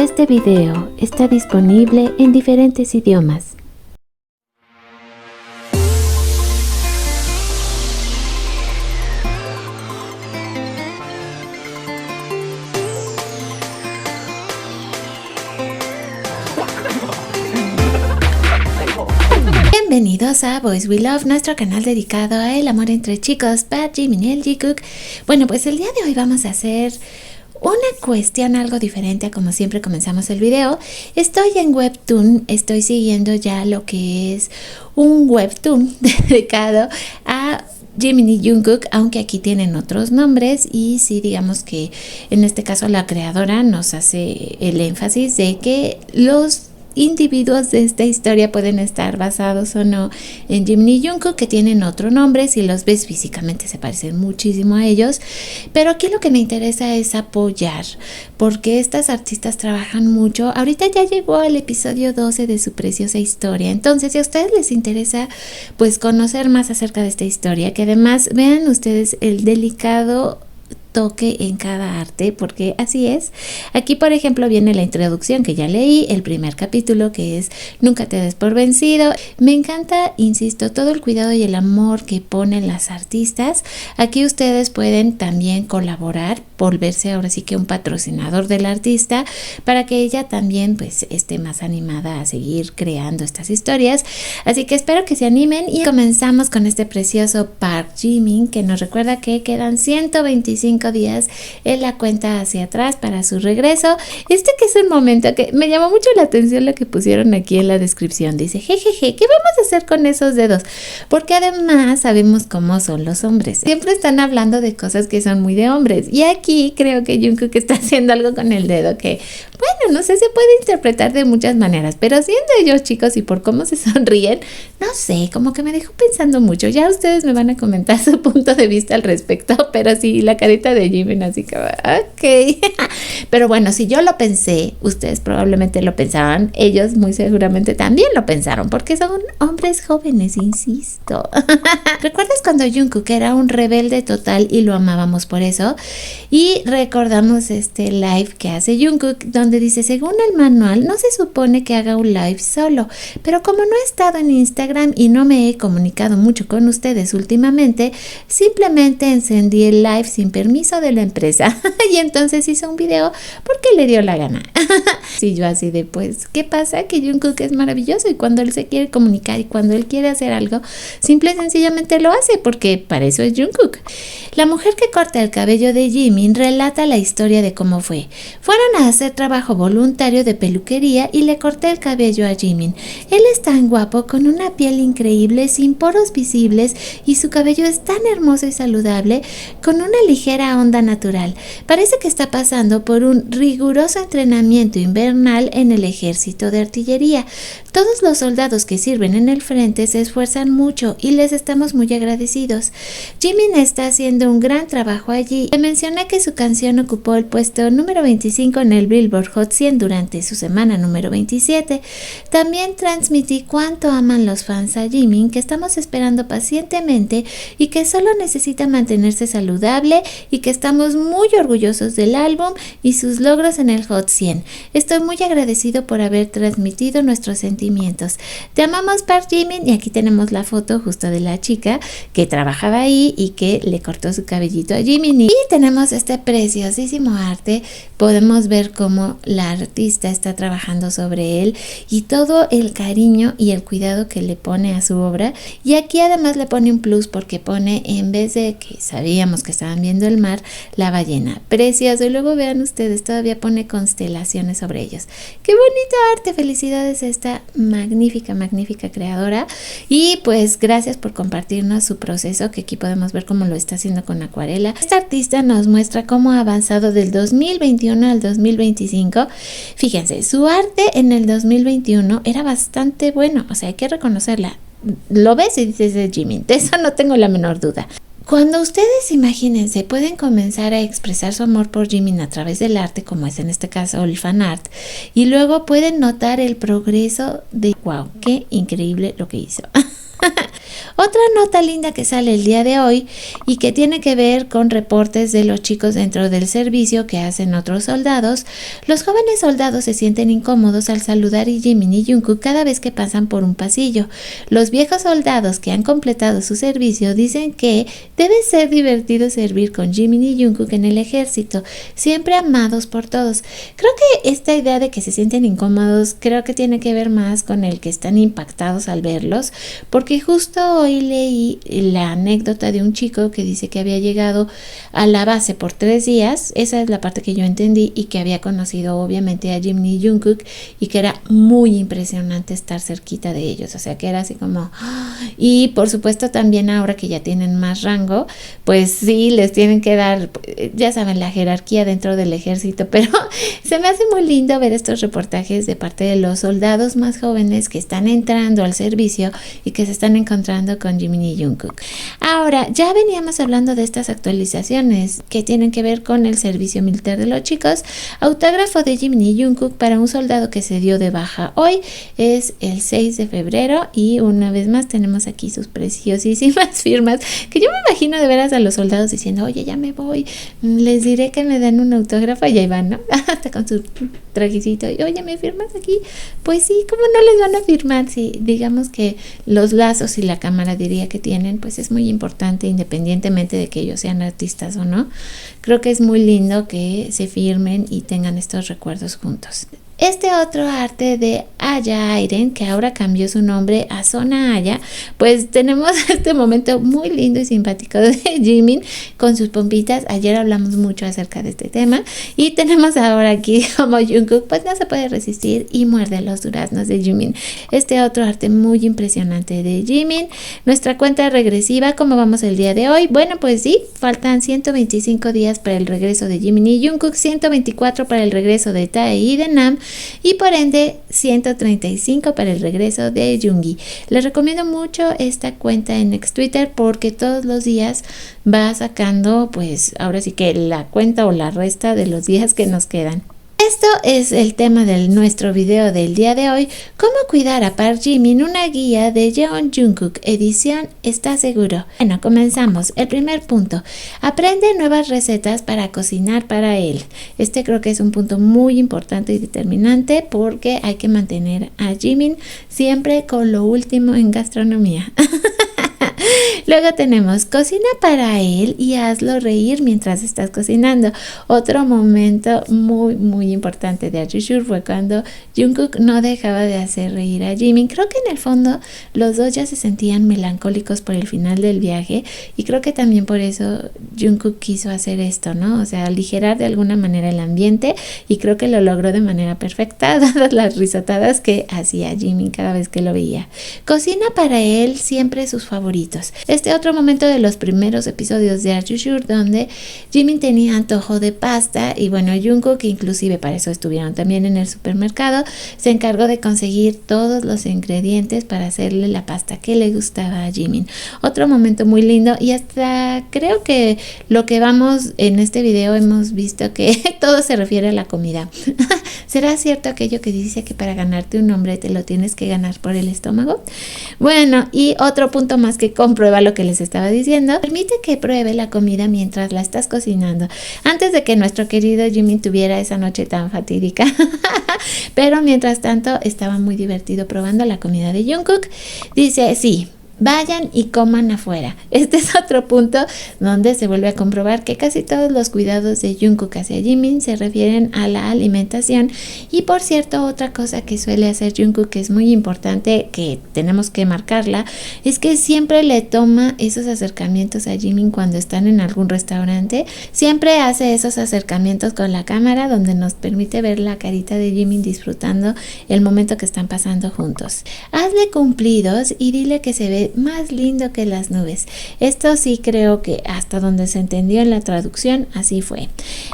Este video está disponible en diferentes idiomas. Bienvenidos a Boys We Love, nuestro canal dedicado a el amor entre chicos, Park Jimin y el Jungkook. Bueno, pues el día de hoy vamos a hacer una cuestión algo diferente a como siempre comenzamos el video. Estoy en Webtoon, estoy siguiendo ya lo que es un Webtoon dedicado a Jimin y Jungkook, aunque aquí tienen otros nombres, y sí, digamos que en este caso la creadora nos hace el énfasis de que los individuos de esta historia pueden estar basados o no en Jimin y Jungkook, que tienen otro nombre. Si los ves físicamente se parecen muchísimo a ellos, pero aquí lo que me interesa es apoyar, porque estas artistas trabajan mucho. Ahorita ya llegó al episodio 12 de su preciosa historia, entonces si a ustedes les interesa pues conocer más acerca de esta historia, que además vean ustedes el delicado toque en cada arte, porque así es. Aquí por ejemplo viene la introducción que ya leí, el primer capítulo, que es Nunca te des por vencido. Me encanta, insisto, todo el cuidado y el amor que ponen las artistas. Aquí ustedes pueden también colaborar, volverse ahora sí que un patrocinador del artista, para que ella también pues esté más animada a seguir creando estas historias. Así que espero que se animen y comenzamos con este precioso Park Jimin, que nos recuerda que quedan 125 días en la cuenta hacia atrás para su regreso. Que es un momento que me llamó mucho la atención lo que pusieron aquí en la descripción. Dice, jejeje, ¿qué vamos a hacer con esos dedos? Porque además sabemos cómo son los hombres. Siempre están hablando de cosas que son muy de hombres. Y aquí creo que Jungkook está haciendo algo con el dedo que, bueno, no sé, se puede interpretar de muchas maneras. Pero siendo ellos chicos y por cómo se sonríen, no sé, como que me dejó pensando mucho. Ya ustedes me van a comentar su punto de vista al respecto. Pero sí, la carita de Jimin así que ok. Pero bueno, si yo lo pensé, ustedes probablemente lo pensaban, ellos muy seguramente también lo pensaron, porque son hombres jóvenes, insisto. ¿Recuerdas cuando Jungkook era un rebelde total y lo amábamos por eso? Y recordamos este live que hace Jungkook donde dice, según el manual no se supone que haga un live solo, pero como no he estado en Instagram y no me he comunicado mucho con ustedes últimamente, simplemente encendí el live sin permiso de la empresa y entonces hizo un video porque le dio la gana. Sí, yo así de pues, ¿qué pasa? Que Jungkook es maravilloso y cuando él se quiere comunicar y cuando él quiere hacer algo, simple y sencillamente lo hace, porque para eso es Jungkook. La mujer que corta el cabello de Jimin relata la historia de cómo fue. Fueron a hacer trabajo voluntario de peluquería y le corté el cabello a Jimin. Él es tan guapo, con una piel increíble, sin poros visibles, y su cabello es tan hermoso y saludable, con una ligera onda natural. Parece que está pasando por un riguroso entrenamiento invernal en el ejército de artillería. Todos los soldados que sirven en el frente se esfuerzan mucho y les estamos muy agradecidos. Jimin está haciendo un gran trabajo allí. Le mencioné que su canción ocupó el puesto número 25 en el Billboard Hot 100 durante su semana número 27. También transmití cuánto aman los fans a Jimin, que estamos esperando pacientemente y que solo necesita mantenerse saludable, y que estamos muy orgullosos del álbum y sus logros en el Hot 100. Estoy muy agradecido por haber transmitido nuestros sentimientos. Te amamos, Park Jimin. Y aquí tenemos la foto justo de la chica que trabajaba ahí y que le cortó su cabellito a Jimin. Y tenemos este preciosísimo arte. Podemos ver cómo la artista está trabajando sobre él y todo el cariño y el cuidado que le pone a su obra. Y aquí además le pone un plus, porque pone, en vez de que sabíamos que estaban viendo el mar, la ballena. Precioso. Y luego vean ustedes, todavía pone constelaciones sobre ellos. ¡Qué bonito arte! Felicidades a esta magnífica creadora. Y pues gracias por compartirnos su proceso, que aquí podemos ver cómo lo está haciendo con acuarela. Esta artista nos muestra cómo ha avanzado del 2021 al 2025. Fíjense, su arte en el 2021 era bastante bueno, o sea, hay que reconocerla. Lo ves y dices de Jimin, de eso no tengo la menor duda. Cuando ustedes, imagínense, pueden comenzar a expresar su amor por Jimin a través del arte, como es en este caso el fan art, y luego pueden notar el progreso de wow, qué increíble lo que hizo. Otra nota linda que sale el día de hoy y que tiene que ver con reportes de los chicos dentro del servicio que hacen otros soldados. Los jóvenes soldados se sienten incómodos al saludar a Jimin y Jungkook cada vez que pasan por un pasillo. Los viejos soldados que han completado su servicio dicen que debe ser divertido servir con Jimin y Jungkook en el ejército, siempre amados por todos. Creo que esta idea de que se sienten incómodos creo que tiene que ver más con el que están impactados al verlos, porque justo hoy leí la anécdota de un chico que dice que había llegado a la base por 3 días, esa es la parte que yo entendí, y que había conocido obviamente a Jimin y Jungkook y que era muy impresionante estar cerquita de ellos, o sea que era así como... Y por supuesto también ahora que ya tienen más rango, pues sí, les tienen que dar, ya saben, la jerarquía dentro del ejército, pero se me hace muy lindo ver estos reportajes de parte de los soldados más jóvenes que están entrando al servicio y que se están encontrando con Jimin y Jungkook. Ahora, ya veníamos hablando de estas actualizaciones que tienen que ver con el servicio militar de los chicos. Autógrafo de Jimin y Jungkook para un soldado que se dio de baja hoy, es el 6 de febrero y una vez más tenemos aquí sus preciosísimas firmas, que yo me imagino de veras a los soldados diciendo, oye, ya me voy, les diré que me den un autógrafo, y ahí van, ¿no? Hasta con su trajecito, y oye, ¿me firmas aquí? Pues sí, ¿cómo no les van a firmar? Sí, digamos que los lazos y la camaradería que tienen, pues es muy importante independientemente de que ellos sean artistas o no. Creo que es muy lindo que se firmen y tengan estos recuerdos juntos. Este otro arte de Aya Airen, que ahora cambió su nombre a Sona Aya, pues tenemos este momento muy lindo y simpático de Jimin con sus pompitas. Ayer hablamos mucho acerca de este tema y tenemos ahora aquí como Jungkook pues no se puede resistir y muerde los duraznos de Jimin. Este otro arte muy impresionante de Jimin. Nuestra cuenta regresiva, ¿cómo vamos el día de hoy? Bueno, pues sí, faltan 125 días para el regreso de Jimin y Jungkook, 124 para el regreso de Tae y de Nam, y por ende 135 para el regreso de Yoongi. Les recomiendo mucho esta cuenta en ex Twitter porque todos los días va sacando, pues ahora sí que la cuenta o la resta de los días que nos quedan. Esto es el tema de nuestro video del día de hoy, cómo cuidar a Park Jimin, una guía de Jeon Jungkook, edición ¿Estás seguro? Bueno, comenzamos. El primer punto, aprende nuevas recetas para cocinar para él. Este creo que es un punto muy importante y determinante porque hay que mantener a Jimin siempre con lo último en gastronomía. Luego tenemos cocina para él y hazlo reír mientras estás cocinando. Otro momento muy importante de Arjushur fue cuando Jungkook no dejaba de hacer reír a Jimin. Creo que en el fondo los dos ya se sentían melancólicos por el final del viaje y creo que también por eso Jungkook quiso hacer esto, ¿no? O sea, aligerar de alguna manera el ambiente y creo que lo logró de manera perfecta dadas las risotadas que hacía Jimin cada vez que lo veía. Cocina para él siempre sus favoritos. Este otro momento de los primeros episodios de Arjushur donde Jimin tenía antojo de pasta y bueno, Jungkook, que inclusive para eso estuvieron también en el supermercado, se encargó de conseguir todos los ingredientes para hacerle la pasta que le gustaba a Jimin. Otro momento muy lindo y hasta creo que lo que vamos en este video hemos visto que todo se refiere a la comida. ¿Será cierto aquello que dice que para ganarte un hombre te lo tienes que ganar por el estómago? Bueno, y otro punto más que comprueba lo que les estaba diciendo, permite que pruebe la comida mientras la estás cocinando, antes de que nuestro querido Jimin tuviera esa noche tan fatídica. Pero mientras tanto estaba muy divertido probando la comida de Jungkook. Dice, sí, vayan y coman afuera. Este es otro punto donde se vuelve a comprobar que casi todos los cuidados de Jungkook hacia Jimin se refieren a la alimentación. Y por cierto, otra cosa que suele hacer Jungkook que es muy importante, que tenemos que marcarla, es que siempre le toma esos acercamientos a Jimin cuando están en algún restaurante. Siempre hace esos acercamientos con la cámara donde nos permite ver la carita de Jimin disfrutando el momento que están pasando juntos. Hazle cumplidos y dile que se ve más lindo que las nubes. Esto sí creo que hasta donde se entendió en la traducción así fue.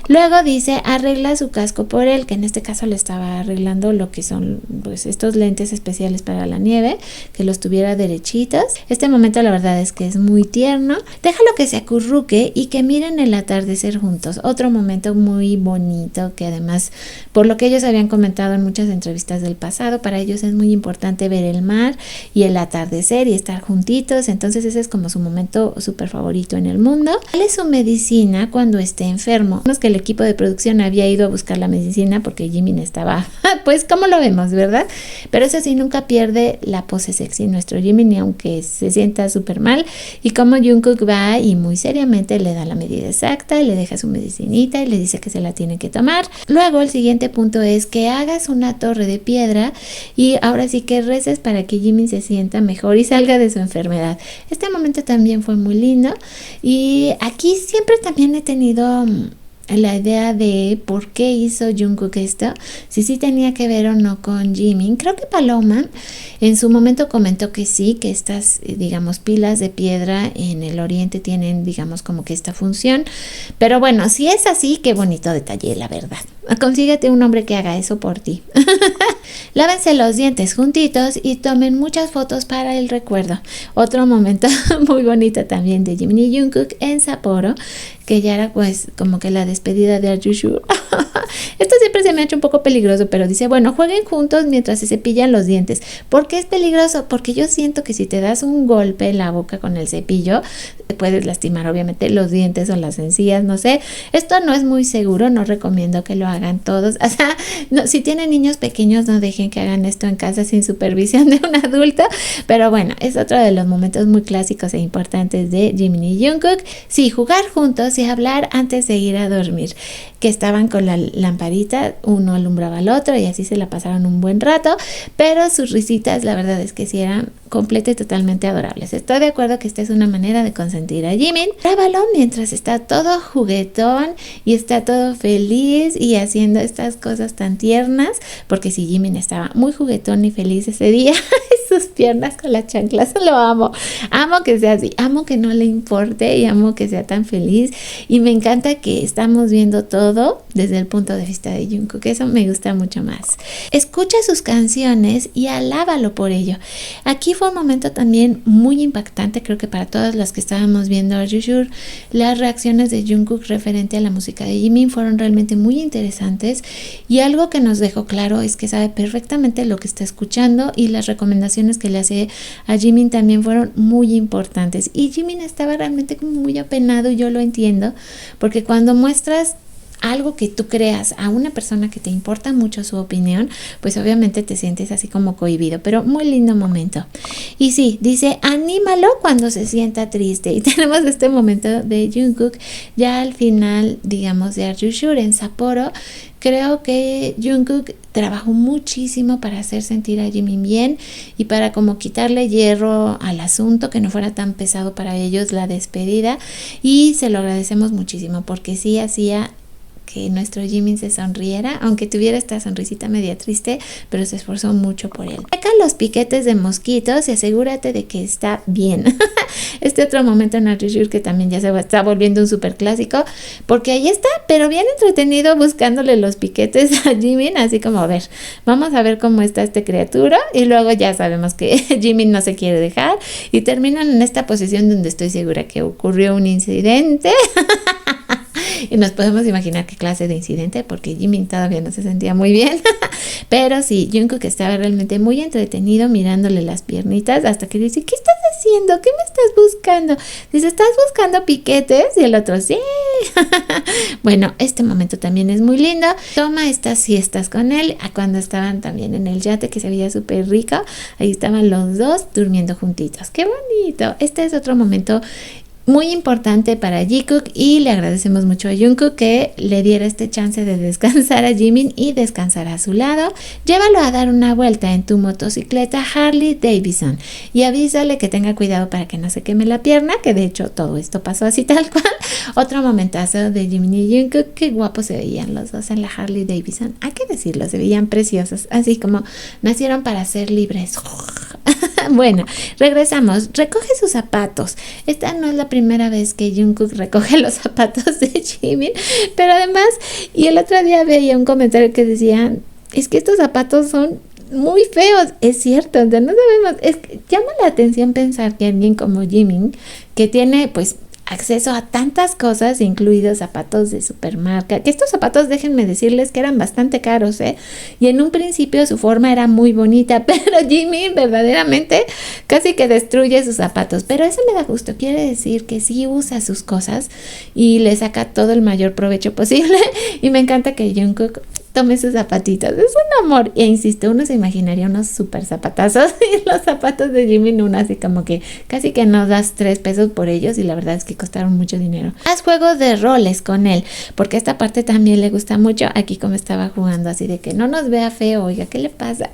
Luego dice arregla su casco por él, que en este caso le estaba arreglando lo que son pues estos lentes especiales para la nieve, que los tuviera derechitos. Este momento la verdad es que es muy tierno. Déjalo que se acurruque y que miren el atardecer juntos. Otro momento muy bonito que además, por lo que ellos habían comentado en muchas entrevistas del pasado, para ellos es muy importante ver el mar y el atardecer y estar juntitos, entonces ese es como su momento súper favorito en el mundo. Dale su medicina cuando esté enfermo. Vemos que el equipo de producción había ido a buscar la medicina porque Jimin estaba, pues como lo vemos, ¿verdad? Pero eso sí, nunca pierde la pose sexy nuestro Jimin, ni aunque se sienta súper mal. Y como Jungkook va y muy seriamente le da la medida exacta, y le deja su medicinita y le dice que se la tiene que tomar. Luego el siguiente punto es que hagas una torre de piedra y ahora sí que reces para que Jimin se sienta mejor y salga de su enfermedad. Este momento también fue muy lindo y aquí siempre también he tenido la idea de por qué hizo Jungkook esto, si sí tenía que ver o no con Jimin. Creo que Paloma en su momento comentó que sí, que estas, digamos, pilas de piedra en el oriente tienen, digamos, como que esta función. Pero bueno, si es así, qué bonito detalle, la verdad. Consíguete un hombre que haga eso por ti. Lávense los dientes juntitos y tomen muchas fotos para el recuerdo. Otro momento muy bonito también de Jimin y Jungkook en Sapporo, que ya era pues como que la despedida de Arjushur. Esto siempre se me ha hecho un poco peligroso, pero dice, bueno, jueguen juntos mientras se cepillan los dientes. ¿Por qué es peligroso? Porque yo siento que si te das un golpe en la boca con el cepillo, te puedes lastimar obviamente los dientes o las encías, no sé. Esto no es muy seguro, no recomiendo que lo hagan todos. O sea, no, si tienen niños pequeños, no dejen que hagan esto en casa sin supervisión de un adulto. Pero bueno, es otro de los momentos muy clásicos e importantes de Jimin y Jungkook. Sí, jugar juntos y hablar antes de ir a dormir, que estaban con la lamparita, uno alumbraba al otro y así se la pasaron un buen rato, pero sus risitas la verdad es que sí eran completas y totalmente adorables. Estoy de acuerdo que esta es una manera de consentir a Jimin. Grábalo mientras está todo juguetón y está todo feliz y haciendo estas cosas tan tiernas, porque si Jimin estaba muy juguetón y feliz ese día, sus piernas con las chanclas, lo amo. Amo que sea así, amo que no le importe y amo que sea tan feliz. Y me encanta que estamos viendo todo desde el punto de vista de Jungkook, que eso me gusta mucho más. Escucha sus canciones y alábalo por ello. Aquí fue un momento también muy impactante, creo que para todos los que estábamos viendo Arjushur, las reacciones de Jungkook referente a la música de Jimin fueron realmente muy interesantes y algo que nos dejó claro es que sabe perfectamente lo que está escuchando y las recomendaciones que le hace a Jimin también fueron muy importantes. Y Jimin estaba realmente como muy apenado y yo lo entiendo, porque cuando muestras algo que tú creas a una persona que te importa mucho su opinión, pues obviamente te sientes así como cohibido, pero muy lindo momento. Y sí, dice, anímalo cuando se sienta triste. Y tenemos este momento de Jungkook ya al final, digamos, de Arjushur en Sapporo. Creo que Jungkook trabajó muchísimo para hacer sentir a Jimin bien y para como quitarle hierro al asunto, que no fuera tan pesado para ellos la despedida, y se lo agradecemos muchísimo porque sí hacía que nuestro Jimin se sonriera, aunque tuviera esta sonrisita media triste, pero se esforzó mucho por él. Saca los piquetes de mosquitos y asegúrate de que está bien. Este otro momento en Arjushur que también ya se está volviendo un súper clásico, porque ahí está, pero bien entretenido buscándole los piquetes a Jimin, así como, a ver, vamos a ver cómo está esta criatura, y luego ya sabemos que Jimin no se quiere dejar, y terminan en esta posición donde estoy segura que ocurrió un incidente. Y nos podemos imaginar qué clase de incidente, porque Jimin todavía no se sentía muy bien. Pero sí, Jungkook estaba realmente muy entretenido mirándole las piernitas hasta que dice, ¿qué estás haciendo? ¿Qué me estás buscando? Dice, ¿estás buscando piquetes? Y el otro, sí. Bueno, este momento también es muy lindo. Toma estas siestas con él, a cuando estaban también en el yate, que se veía súper rico. Ahí estaban los dos durmiendo juntitos. ¡Qué bonito! Este es otro momento muy importante para Jungkook y le agradecemos mucho a Jungkook que le diera este chance de descansar a Jimin y descansar a su lado. Llévalo a dar una vuelta en tu motocicleta Harley Davidson y avísale que tenga cuidado para que no se queme la pierna, que de hecho todo esto pasó así tal cual. Otro momentazo de Jimin y Jungkook, qué guapos se veían los dos en la Harley Davidson, hay que decirlo, se veían preciosos, así como nacieron para ser libres. Bueno, regresamos. Recoge sus zapatos. Esta no es la primera vez que Jungkook recoge los zapatos de Jimin, pero además, y el otro día veía un comentario que decía, es que estos zapatos son muy feos. Es cierto, o sea, no sabemos, es que llama la atención pensar que alguien como Jimin, que tiene pues acceso a tantas cosas, incluidos zapatos de supermarca, que estos zapatos, déjenme decirles que eran bastante caros, y en un principio su forma era muy bonita, pero Jimmy verdaderamente casi que destruye sus zapatos, pero eso me da gusto, quiere decir que sí usa sus cosas y le saca todo el mayor provecho posible, y me encanta que Jungkook tome sus zapatitos, es un amor. E insisto, uno se imaginaría unos super zapatazos y los zapatos de Jimmy Nuna, así como que casi que no das 3 pesos por ellos, y la verdad es que costaron mucho dinero. Haz juegos de roles con él, porque esta parte también le gusta mucho. Aquí como estaba jugando así de que no nos vea feo, oiga, ¿qué le pasa?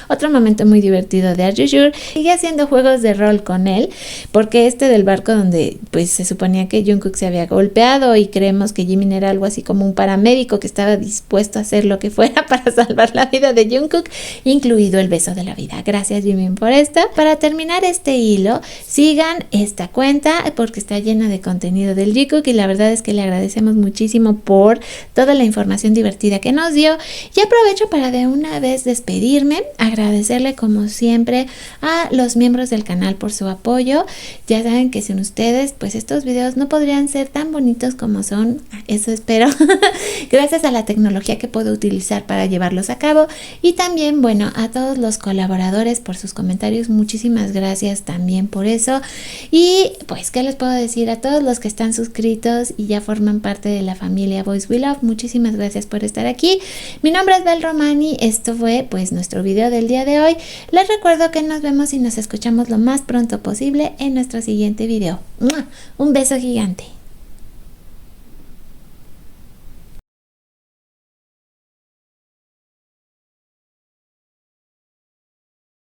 Otro momento muy divertido de Are You Sure. Sigue haciendo juegos de rol con él, porque este del barco donde pues se suponía que Jungkook se había golpeado y creemos que Jimin era algo así como un paramédico que estaba dispuesto a hacer lo que fuera para salvar la vida de Jungkook, incluido el beso de la vida. Gracias, Jimin, por esto. Para terminar este hilo, sigan esta cuenta porque está llena de contenido del Jungkook y la verdad es que le agradecemos muchísimo por toda la información divertida que nos dio. Y aprovecho para de una vez despedirme, agradecerle como siempre a los miembros del canal por su apoyo. Ya saben que sin ustedes pues estos videos no podrían ser tan bonitos como son, eso espero. Gracias a la tecnología que puedo utilizar para llevarlos a cabo, y también bueno, a todos los colaboradores por sus comentarios, muchísimas gracias también por eso. Y pues qué les puedo decir a todos los que están suscritos y ya forman parte de la familia Boys We Love, muchísimas gracias por estar aquí. Mi nombre es Bel Romani, esto fue pues nuestro video del día de hoy. Les recuerdo que nos vemos y nos escuchamos lo más pronto posible en nuestro siguiente video. Un beso gigante.